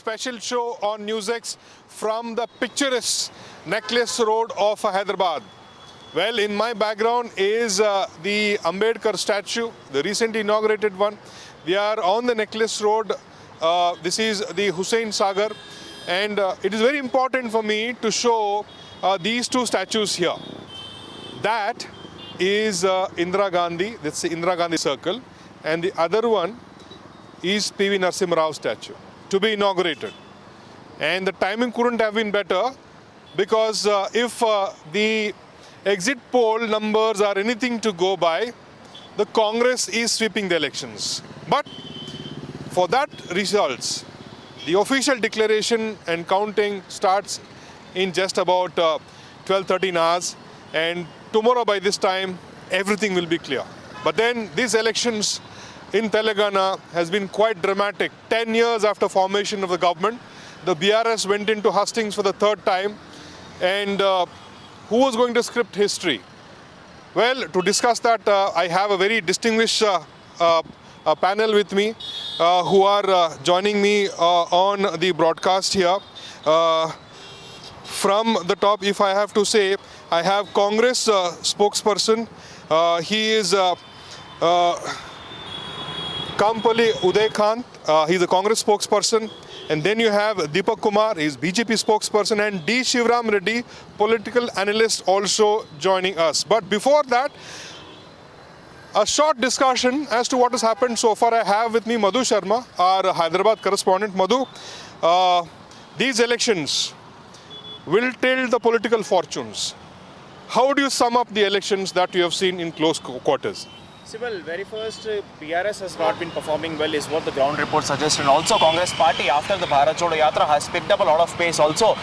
special show on NewsX from the picturesque Necklace Road of Hyderabad. Well, in my background is the Ambedkar statue, the recently inaugurated one. We are on the Necklace Road. This is the Hussain Sagar, and it is very important for me to show these two statues here. That is Indira Gandhi, that's the Indira Gandhi circle, and the other one is P.V. Narasimha Rao statue to be inaugurated. And the timing couldn't have been better because if the exit poll numbers are anything to go by, the Congress is sweeping the elections. But for that results, the official declaration and counting starts in just about 12-13 hours, and tomorrow by this time everything will be clear. But then these elections in Telangana has been quite dramatic. 10 years after formation of the government, the BRS went into hustings for the third time, and who was going to script history? Well, to discuss that, I have a very distinguished panel with me who are joining me on the broadcast here. From the top, if I have to say, I have Congress spokesperson. He is Kampali Uday Kant. He's a Congress spokesperson. And then you have Deepak Kumar, he's BJP spokesperson, and D. Shivram Reddy, political analyst, also joining us. But before that, a short discussion as to what has happened so far. I have with me Madhu Sharma, our Hyderabad correspondent. Madhu, these elections will tilt the political fortunes. How do you sum up the elections that you have seen in close quarters? Well, very first, BRS has not been performing well is what the ground report suggests, and also Congress party after the Bharat Jodo Yatra has picked up a lot of pace. Also,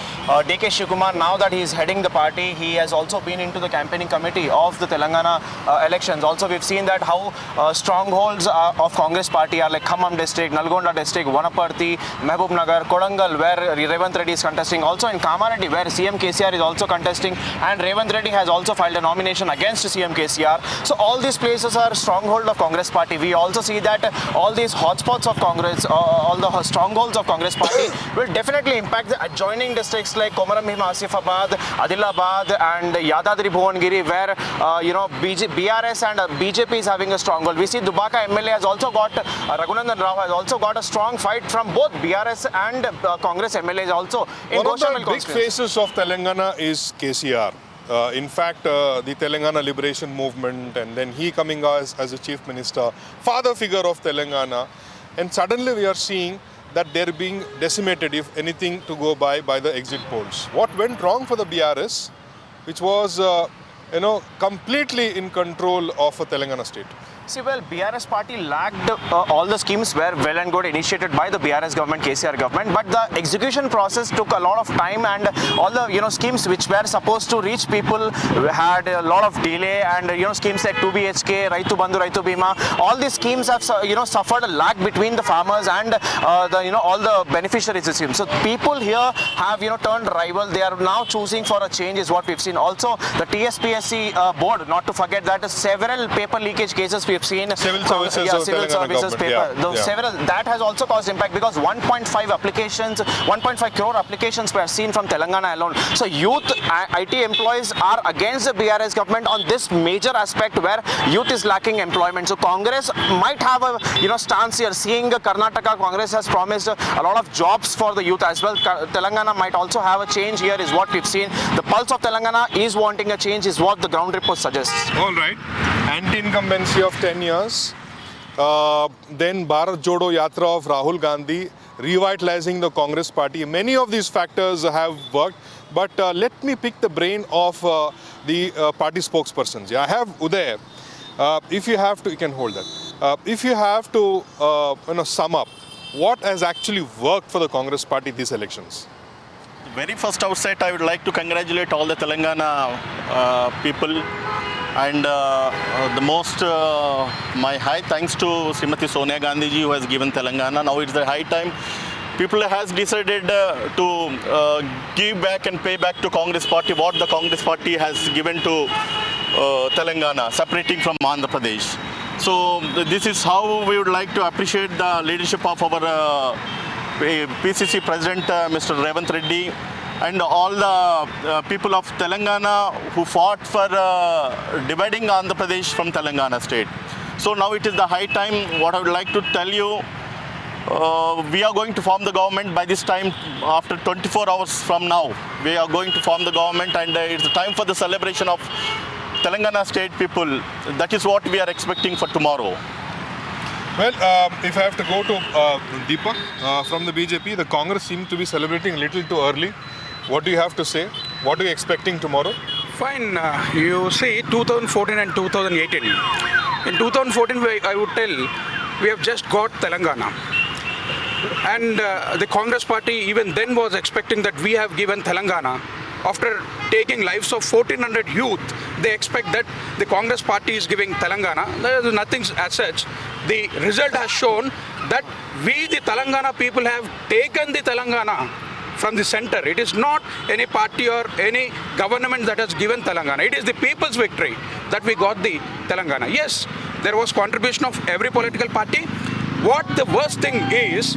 D.K. Shivkumar, now that he is heading the party, he has also been into the campaigning committee of the Telangana elections. Also, we've seen that how strongholds of Congress party are like Khammam district, Nalgonda district, Vanaparthi, Mehboob Nagar, Kodangal, where Revanth Reddy is contesting. Also in Kamareddy, where CM KCR is also contesting, and Revanth Reddy has also filed a nomination against CM KCR. So all these places are stronghold of Congress party. We also see that all these hotspots of Congress, all the strongholds of Congress party will definitely impact the adjoining districts like Komaram Bhima Asifabad, Adilabad and Yadadri Bhuvanagiri, where BRS and BJP is having a stronghold. We see Dubaka MLA has also got, Raghunandan Rao has also got a strong fight from both BRS and Congress MLAs also. One of the big faces of Telangana is KCR. In fact, the Telangana Liberation Movement, and then he coming as a chief minister, father figure of Telangana, and suddenly we are seeing that they're being decimated, if anything to go by the exit polls. What went wrong for the BRS, which was completely in control of a Telangana state? See, well, BRS party lacked all the schemes were well and good initiated by the BRS government, KCR government, but the execution process took a lot of time, and all the schemes which were supposed to reach people had a lot of delay, and schemes like 2 BHK, Raitu Bandhu, Raitu Bima, all these schemes have suffered a lag between the farmers and all the beneficiaries of schemes. So people here have turned rival. They are now choosing for a change, is what we've seen. Also, the TSPSC board, not to forget that several paper leakage cases we have seen. Civil services paper. Several, that has also caused impact because 1.5 crore applications were seen from Telangana alone. So youth IT employees are against the BRS government on this major aspect where youth is lacking employment. So Congress might have a stance here. Seeing Karnataka, Congress has promised a lot of jobs for the youth as well. Telangana might also have a change here, is what we've seen. The pulse of Telangana is wanting a change, is what the ground report suggests. All right. Anti-incumbency of 10 years. Then Bharat Jodo Yatra of Rahul Gandhi, revitalizing the Congress party. Many of these factors have worked. But let me pick the brain of the party spokespersons. I have Uday. If you have to, you can hold that. If you have to sum up, what has actually worked for the Congress party these elections? The very first outset, I would like to congratulate all the Telangana people. And my high thanks to Srimati Sonia Gandhi ji, who has given Telangana. Now it's the high time. People has decided to give back and pay back to Congress party what the Congress party has given to Telangana, separating from Andhra Pradesh. So this is how we would like to appreciate the leadership of our PCC President Mr. Revanth Reddy, and all the people of Telangana who fought for dividing Andhra Pradesh from Telangana state. So now it is the high time. What I would like to tell you, we are going to form the government by this time. After 24 hours from now, we are going to form the government, and it's the time for the celebration of Telangana state people. That is what we are expecting for tomorrow. Well, if I have to go to Deepak from the BJP, the Congress seems to be celebrating a little too early. What do you have to say? What are you expecting tomorrow? Fine. You see 2014 and 2018. In 2014, I would tell, we have just got Telangana. And the Congress party even then was expecting that we have given Telangana. After taking lives of 1400 youth, they expect that the Congress party is giving Telangana. There is nothing as such. The result has shown that we, the Telangana people, have taken the Telangana from the center. It is not any party or any government that has given Telangana. It is the people's victory that we got the Telangana. Yes, there was contribution of every political party. What the worst thing is,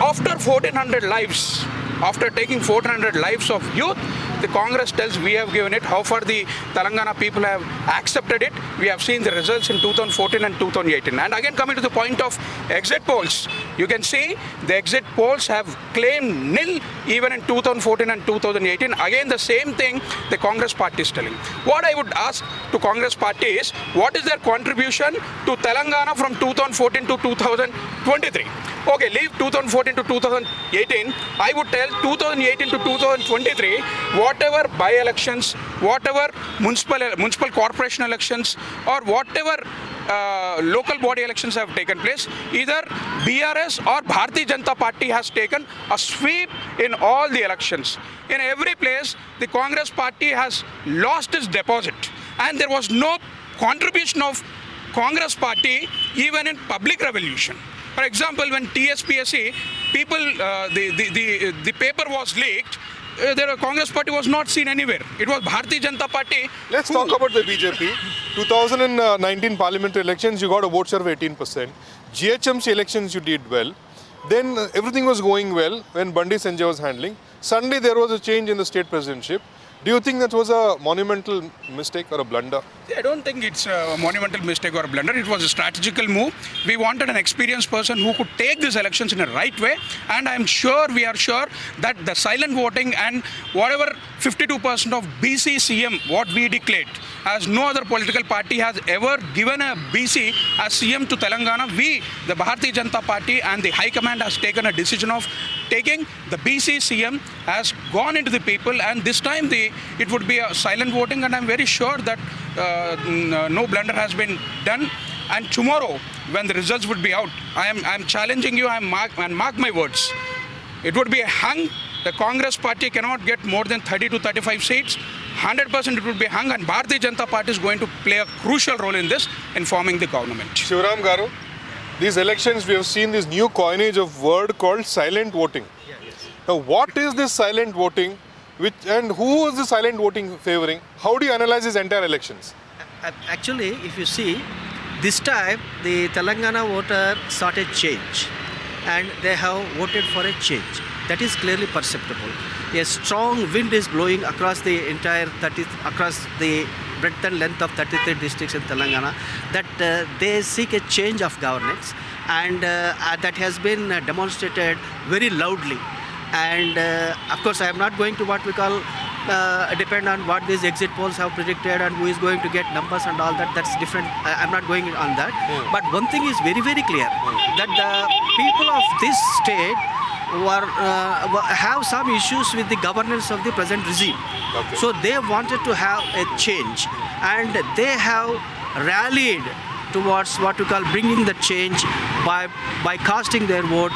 after 1400 lives, after taking 1400 lives of youth, the Congress tells we have given it. How far the Telangana people have accepted it, we have seen the results in 2014 and 2018. And again, coming to the point of exit polls, you can see the exit polls have claimed nil even in 2014 and 2018. Again, the same thing the Congress party is telling. What I would ask to Congress party is, what is their contribution to Telangana from 2014 to 2023? Okay, leave 2014 to 2018. I would tell 2018 to 2023, whatever by-elections, whatever municipal corporation elections, or whatever local body elections have taken place, either BRS or Bharatiya Janata Party has taken a sweep in all the elections. In every place, the Congress party has lost its deposit, and there was no contribution of Congress party even in public revolution. For example, when TSPSC people, the paper was leaked, the Congress party was not seen anywhere. It was Bharatiya Janata Party. Let's talk about the BJP. 2019 parliamentary elections, you got a vote share of 18%. GHMC elections, you did well. Then everything was going well when Bandi Sanjay was handling. Suddenly there was a change in the state presidentship. Do you think that was a monumental mistake or a blunder? I don't think it's a monumental mistake or a blunder. It was a strategical move. We wanted an experienced person who could take these elections in a right way, and we are sure that the silent voting and whatever 52% of BC CM, what we declared, as no other political party has ever given a BC as CM to Telangana, we, the Bharatiya Janata Party and the High Command has taken a decision of taking the BC CM, has gone into the people, and this time it would be a silent voting, and I'm very sure that no blunder has been done. And tomorrow, when the results would be out, I'm challenging you, and mark my words. It would be a hung. The Congress party cannot get more than 30 to 35 seats. 100% it would be hung, and Bharatiya Janata Party is going to play a crucial role in this, in forming the government. Shivaram Garu, these elections, we have seen this new coinage of word called silent voting. Yeah, yes. Now, what is this silent voting, and who is the silent voting favoring? How do you analyze these entire elections? Actually, if you see, this time the Telangana voter sought a change, and they have voted for a change. That is clearly perceptible. A strong wind is blowing across the entire across the breadth and length of 33 districts in Telangana, that they seek a change of governance, and that has been demonstrated very loudly. And of course, I am not going to what we call depend on what these exit polls have predicted and who is going to get numbers and all that. That's different. I'm not going on that. But one thing is very, very clear, that the people of this state have some issues with the governance of the present regime. Okay. So they wanted to have a change, and they have rallied towards what we call bringing the change by casting their vote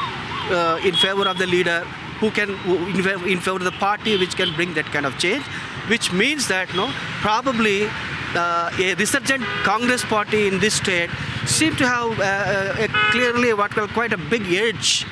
in favor of the leader in favor of the party which can bring that kind of change, which means that probably a resurgent Congress party in this state seem to have a clearly what we call quite a big edge,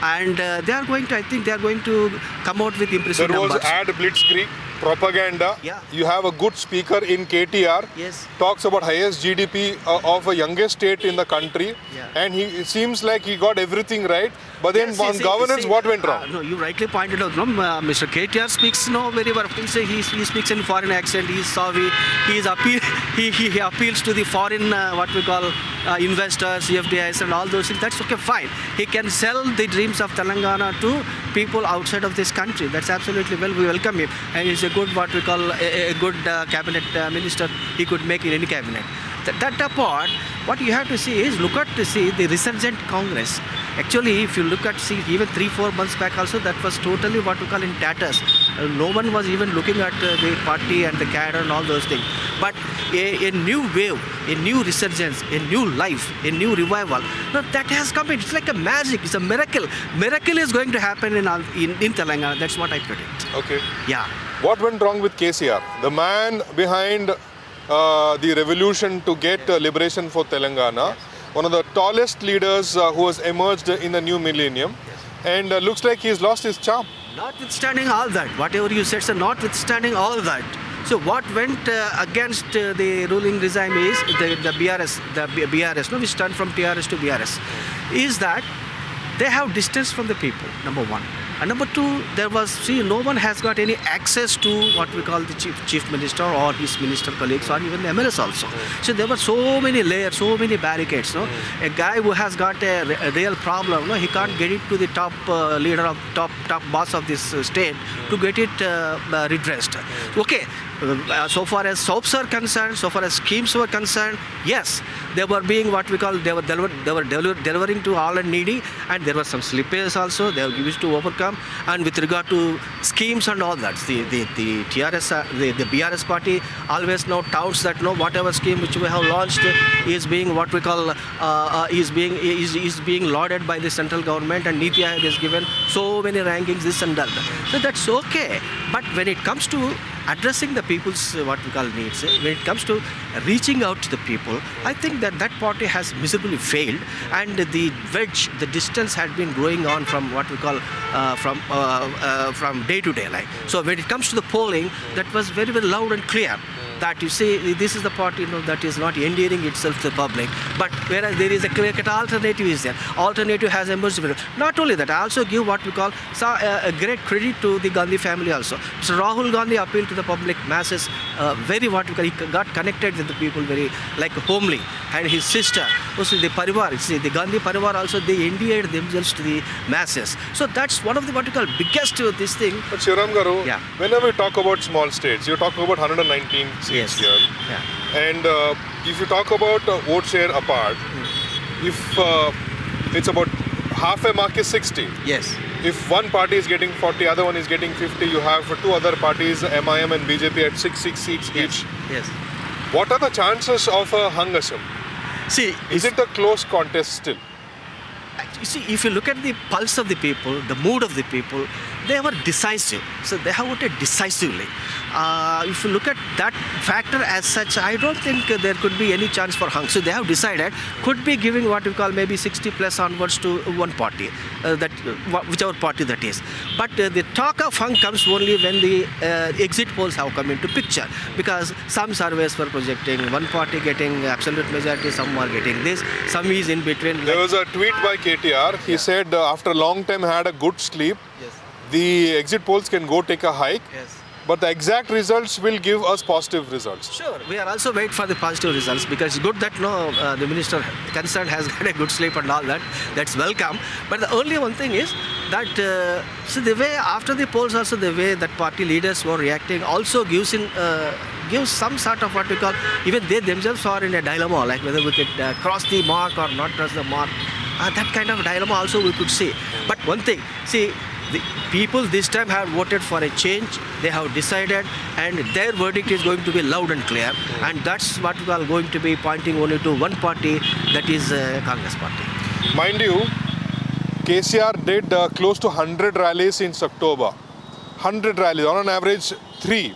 and they are going to. I think they are going to come out with impressive There was numbers. ad blitzkrieg, propaganda. Yeah. You have a good speaker in KTR. Yes. Talks about highest GDP of a youngest state in the country. Yeah. And it seems like he got everything right. But then Yes, on governance, what went wrong? No, you rightly pointed out. No, Mr. KTR speaks very well. He speaks in foreign accent. He's savvy. He appeals to the foreign what we call investors, FDIs, and all those things. That's okay, fine. He can sell the dreams of Telangana to people outside of this country. That's absolutely well. We welcome him, and he's a good what we call a good cabinet minister. He could make in any cabinet. That apart, what you have to see is look at to see the resurgent Congress. Actually, if you look at see even 3-4 months back also, that was totally what we call in tatters. No one was even looking at the party and the cadre and all those things. But a new wave, a new resurgence, a new life, a new revival. Now that has come in. It's like a magic. It's a miracle. Miracle is going to happen in Telangana. That's what I predict. Okay. Yeah. What went wrong with KCR? The man behind the revolution to get liberation for Telangana. One of the tallest leaders who has emerged in the new millennium. And looks like he's lost his charm. Notwithstanding all that, whatever you said, so notwithstanding all that, so what went against the ruling regime is the BRS, no, which turned from TRS to BRS, is that they have distance from the people, number one. And number two, no one has got any access to what we call the chief minister or his minister colleagues or even the MLS also. So there were so many layers, so many barricades. No, a guy who has got a real problem, no, he can't get it to the top leader of top boss of this state to get it redressed. Okay. So far as soaps are concerned, so far as schemes were concerned, yes, they were being what we call they were delivering to all and needy, and there were some slippages also they used to overcome. And with regard to schemes and all that, the TRS, the BRS party always now touts that no, whatever scheme which we have launched is being what we call is being lauded by the central government, and Niti Aayog has given so many rankings, this and that. So that's okay. But when it comes to addressing the people's what we call needs, when it comes to reaching out to the people, I think that party has miserably failed, and the distance had been growing on from what we call from day to day. Like, so when it comes to the polling, that was very, very loud and clear. That you see, this is the party that is not endearing itself to the public. But whereas there is a clear-cut alternative is there. Alternative has emerged. Not only that, I also give what we call a great credit to the Gandhi family also. So Rahul Gandhi appealed to the public masses very what we call, he got connected with the people very like homely. And his sister, also the Parivar, the Gandhi Parivar also, they endeared themselves to the masses. So that's one of the what we call biggest this thing. But Shiram Garu, Yeah. whenever we talk about small states, you're talking about 119 seats Yes. here. Yeah. And if you talk about vote share apart, if it's about half a mark is 60. Yes. If one party is getting 40, other one is getting 50, you have two other parties, MIM and BJP, at 6 seats each. Yes. What are the chances of a hung assembly? See, Is it a close contest still? you see, if you look at the pulse of the people, the mood of the people, they were decisive. So they have voted decisively. If you look at that factor as such, I don't think there could be any chance for hung. So they have decided, could be giving what we call maybe 60 plus onwards to one party, whichever party that is. But the talk of hung comes only when the exit polls have come into picture, because some surveys were projecting one party getting absolute majority, some are getting this, some is in between. There was a tweet by KTR. He said after a long time had a good sleep. Yes. The exit polls can go take a hike. Yes. But the exact results will give us positive results. Sure, we are also wait for the positive results, because it's good that the minister concerned has got a good sleep and all that. That's welcome. But the only one thing is that so the way after the polls also, the way that party leaders were reacting also gives some sort of what we call, even they themselves are in a dilemma, like whether we could cross the mark or not cross the mark. That kind of dilemma also we could see. But one thing, see, the people this time have voted for a change. They have decided, and their verdict is going to be loud and clear. And that's what we are going to be pointing only to one party, that is Congress party. Mind you, KCR did close to 100 rallies since October. 100 rallies, on an average 3.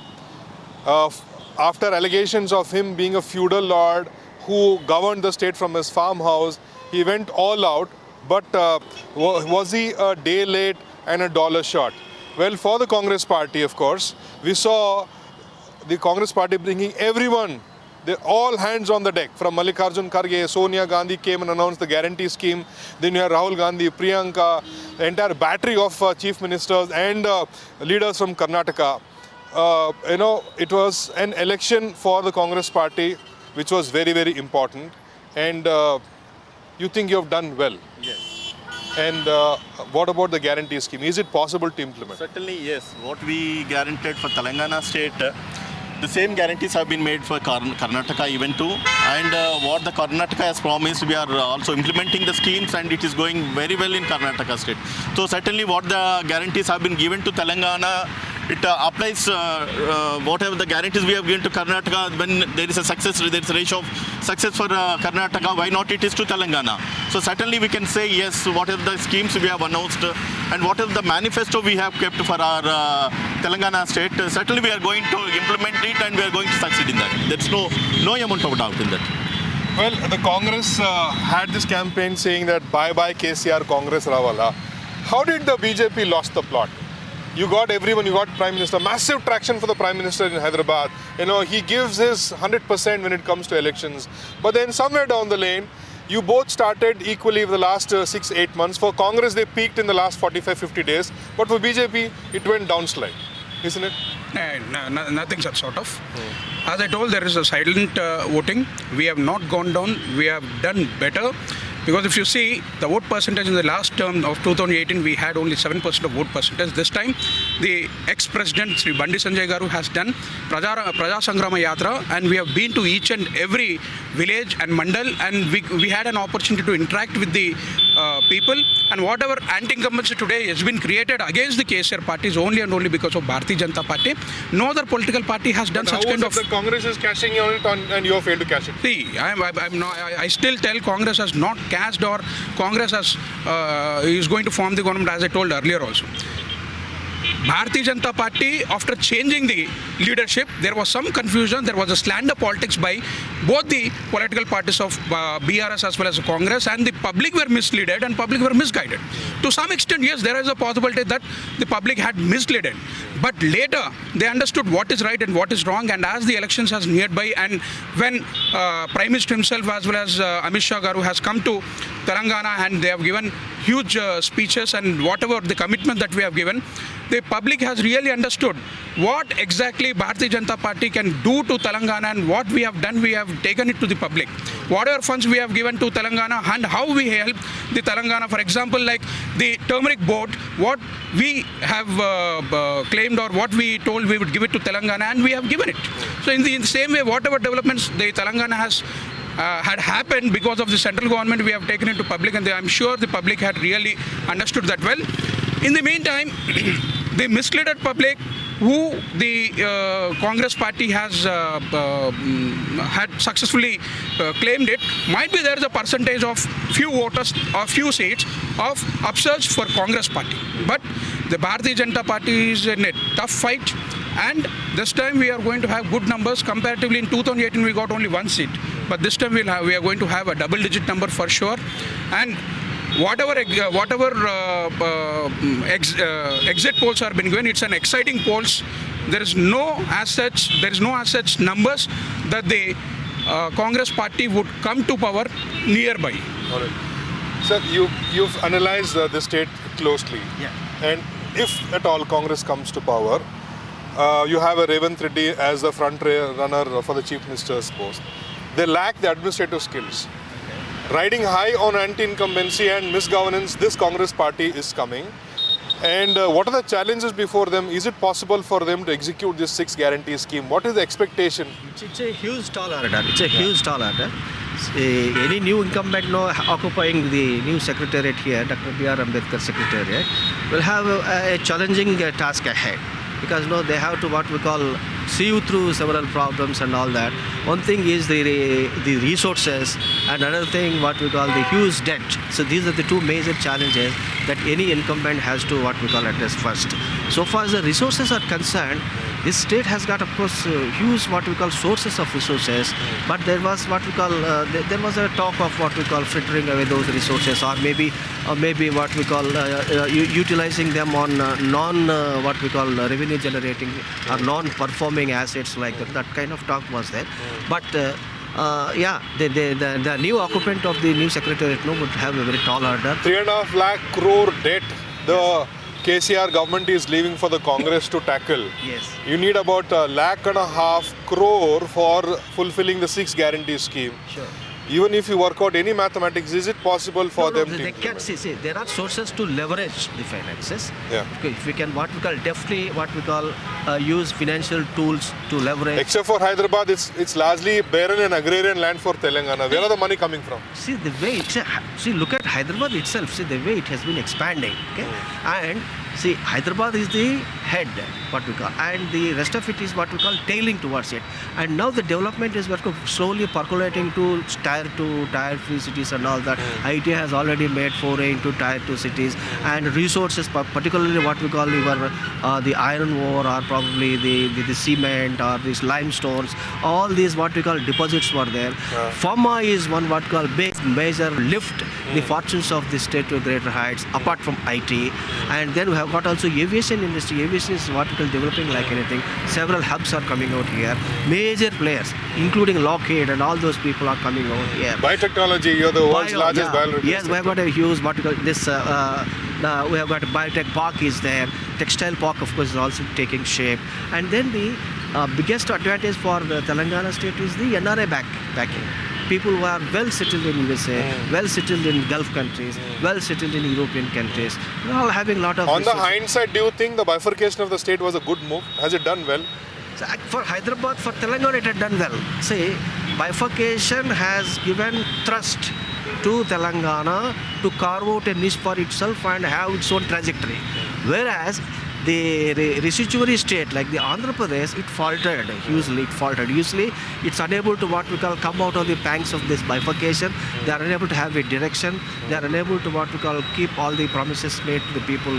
After allegations of him being a feudal lord, who governed the state from his farmhouse. He went all out, but was he a day late and a dollar short? Well, for the Congress party, of course, we saw the Congress party bringing everyone, all hands on the deck. From Mallikarjun Kharge, Sonia Gandhi came and announced the guarantee scheme. Then you have Rahul Gandhi, Priyanka, the entire battery of chief ministers and leaders from Karnataka. It was an election for the Congress party, which was very, very important. And you think you have done well. Yes. And what about the guarantee scheme? Is it possible to implement? Certainly, yes. What we guaranteed for Telangana state, the same guarantees have been made for Karnataka even too. And what the Karnataka has promised, we are also implementing the schemes, and it is going very well in Karnataka state. So certainly what the guarantees have been given to Telangana, it applies whatever the guarantees we have given to Karnataka. When there is a success, there is a ratio of success for Karnataka, why not it is to Telangana? So certainly we can say yes, whatever the schemes we have announced and whatever the manifesto we have kept for our Telangana state, certainly we are going to implement it and we are going to succeed in that. There is no amount of doubt in that. Well, the Congress had this campaign saying that bye-bye KCR, Congress Ravala. How did the BJP lost the plot? You got everyone, you got Prime Minister, massive traction for the Prime Minister in Hyderabad. He gives his 100% when it comes to elections. But then somewhere down the lane, you both started equally for the last 6-8 months. For Congress, they peaked in the last 45-50 days. But for BJP, it went downslide, isn't it? No, nothing such sort of. As I told, there is a silent voting. We have not gone down. We have done better. Because if you see the vote percentage in the last term of 2018, we had only 7% of vote percentage. This time, the ex-president Sri Bandi Sanjay Garu has done Praja Sangrama Yatra, and we have been to each and every village and mandal, and we had an opportunity to interact with the people. And whatever anti-incumbency today has been created against the KCR party is only and only because of Bharatiya Janata Party. No other political party has done such kind of. The Congress is cashing on it and you have failed to cash it. See, I still tell Congress has not cashed, or Congress is going to form the government, as I told earlier also. Bharatiya Janata Party, after changing the leadership, there was some confusion. There was a slander politics by both the political parties of BRS as well as Congress, and the public were misled and public were misguided. To some extent, yes, there is a possibility that the public had misled. But later, they understood what is right and what is wrong, and as the elections has neared by, and when Prime Minister himself as well as Amit Shah Garu has come to Telangana, and they have given huge speeches and whatever the commitment that we have given, the public has really understood what exactly Bharatiya Janata Party can do to Telangana, and what we have done, we have taken it to the public. Whatever funds we have given to Telangana and how we help the Telangana, for example, like the turmeric board, what we have claimed or what we told we would give it to Telangana, and we have given it. So in the same way, whatever developments the Telangana has had happened because of the central government, we have taken it to public, and I'm sure the public had really understood that well. In the meantime, the misled public who the Congress party has had successfully claimed it, might be there is a percentage of few voters or few seats of upsurge for Congress party. But the Bharatiya Janata Party is in a tough fight, and this time we are going to have good numbers. Comparatively, in 2018 we got only one seat, but this time we are going to have a double-digit number for sure. And whatever exit polls are been given, it's an exciting polls. There is no as such numbers that the Congress party would come to power nearby. All right. Sir, you've analyzed the state closely. Yeah. And if at all Congress comes to power, you have a Revanth Reddy as the front runner for the Chief Minister's post. They lack the administrative skills. Riding high on anti-incumbency and misgovernance, this Congress party is coming. And what are the challenges before them? Is it possible for them to execute this 6 guarantee scheme? What is the expectation? It's a huge tall order. It's a huge tall order. Any new incumbent occupying the new secretariat here, Dr. B.R. Ambedkar secretariat, will have a challenging task ahead. Because they have to what we call see you through several problems and all that. One thing is the resources, and another thing what we call the huge debt. So these are the two major challenges that any incumbent has to what we call address first. So far as the resources are concerned, This state has got, of course, huge what we call sources of resources, but there was what we call there was a talk of what we call frittering away those resources, or maybe what we call utilizing them on what we call revenue generating or non-performing assets like that. That kind of talk was there, but. The new occupant of the new secretariat would have a very tall order. 3.5 lakh crore debt the KCR government is leaving for the Congress to tackle. Yes. You need about 1.5 lakh crore for fulfilling the 6 guarantee scheme. Sure. Even if you work out any mathematics, is it possible for them to they can implement? see there are sources to leverage the finances. Yeah. If we can what we call deftly use financial tools to leverage. Except for Hyderabad, it's largely barren and agrarian land for Telangana. Where are the money coming from? See the way look at Hyderabad itself. See the way it has been expanding. Okay, and see Hyderabad is the head, what we call, and the rest of it is what we call tailing towards it. And now the development is slowly percolating to tier 2, tier 3 cities and all that. IT has already made foray into tier 2 cities, and resources, particularly what we call the iron ore, or probably the cement or these limestones, all these what we call deposits were there. Pharma is one what we call big major lift the fortunes of the state to greater heights apart from IT. And then we have got also aviation industry. Aviation is what we call developing like anything. Several hubs are coming out here. Major players including Lockheed and all those people are coming out here. Biotechnology, you're the world's largest bioreactor. Yes, we have got a huge what we call this. We have got a biotech park is there. Textile park, of course, is also taking shape. And then the biggest advantage for the Telangana state is the NRA backing. People who are well settled in USA, well settled in Gulf countries, well settled in European countries. They're all having a lot of. On the resources. hindsight, do you think the bifurcation of the state was a good move? Has it done well? So for Hyderabad, for Telangana, it had done well. See, bifurcation has given thrust to Telangana to carve out a niche for itself and have its own trajectory. Whereas the residuary state like the Andhra Pradesh, it faltered hugely. It's unable to what we call come out of the pangs of this bifurcation. They are unable to have a direction. They are unable to what we call keep all the promises made to the people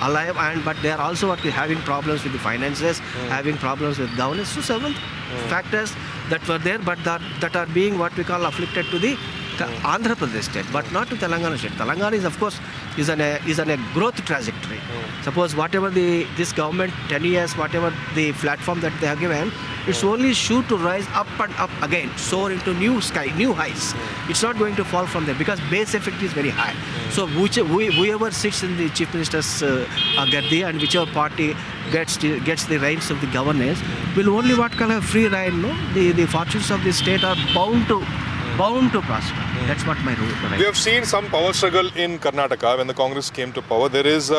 alive. But they are also having problems with the finances, having problems with governance. So several factors that were there, but that are being what we call afflicted to the Andhra Pradesh state, but not to Telangana state. Telangana is, of course, is on a growth trajectory. Suppose whatever this government 10 years, whatever the platform that they have given, it's only shoot to rise up and up again, soar into new heights. It's not going to fall from there because base effect is very high. So whoever sits in the chief minister's gaddi and whichever party gets the reins of the governance will only what kind of free reign. No, the fortunes of the state are bound to prosper. That's what my rule. We have seen some power struggle in Karnataka when the Congress came to power. There is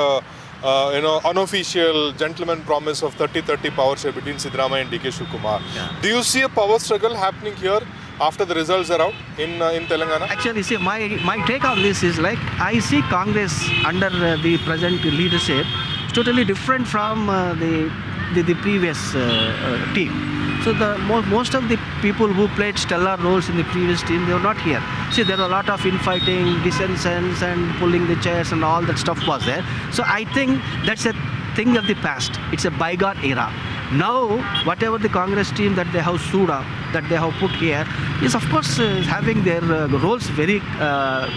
unofficial gentleman promise of 30-30 power share between Siddaramaiah and DK Shivakumar. Yeah. Do you see a power struggle happening here after the results are out in Telangana? Actually, see, my take on this is like I see Congress under the present leadership totally different from the previous team. So most of the people who played stellar roles in the previous team, they were not here. See, there were a lot of infighting, dissensions and pulling the chairs and all that stuff was there. So I think that's a thing of the past. It's a bygone era. Now, whatever the Congress team that they have stood up, that they have put here, is of course having their roles very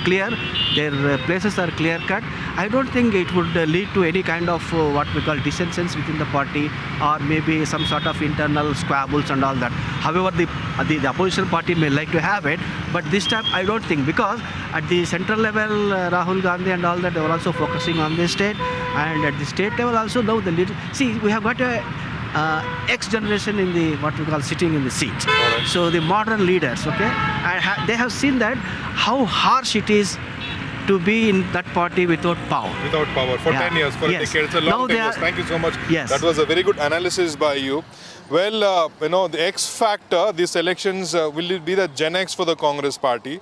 clear. Their places are clear cut. I don't think it would lead to any kind of what we call dissensions within the party or maybe some sort of internal squabbles and all that. However, the opposition party may like to have it, but this time I don't think, because at the central level, Rahul Gandhi and all that, they were also focusing on the state, and at the state level also now the leader. See, we have got a X generation in the what we call sitting in the seat. Right. So the modern leaders, okay, and they have seen that how harsh it is to be in that party without power. Without power for 10 years, for a decade. It's a long 10 years. Thank you so much. Yes. That was a very good analysis by you. Well, the X factor, these elections will be the Gen X for the Congress party.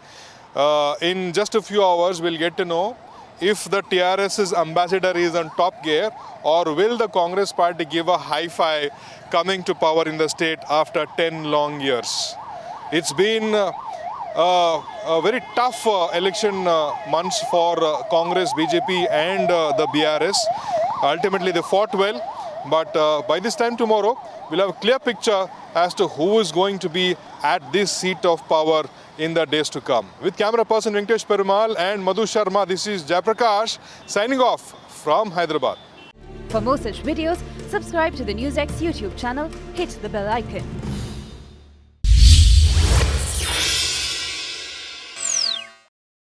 In just a few hours, we'll get to know if the TRS's ambassador is on top gear, or will the Congress party give a high five coming to power in the state after 10 long years. It's been a very tough election months for Congress, BJP and the BRS. Ultimately, they fought well. But by this time tomorrow, we'll have a clear picture as to who is going to be at this seat of power in the days to come. With camera person Venkatesh Perumal and Madhu Sharma, this is Jayaprakash signing off from Hyderabad. For more such videos, subscribe to the NewsX YouTube channel, hit the bell icon.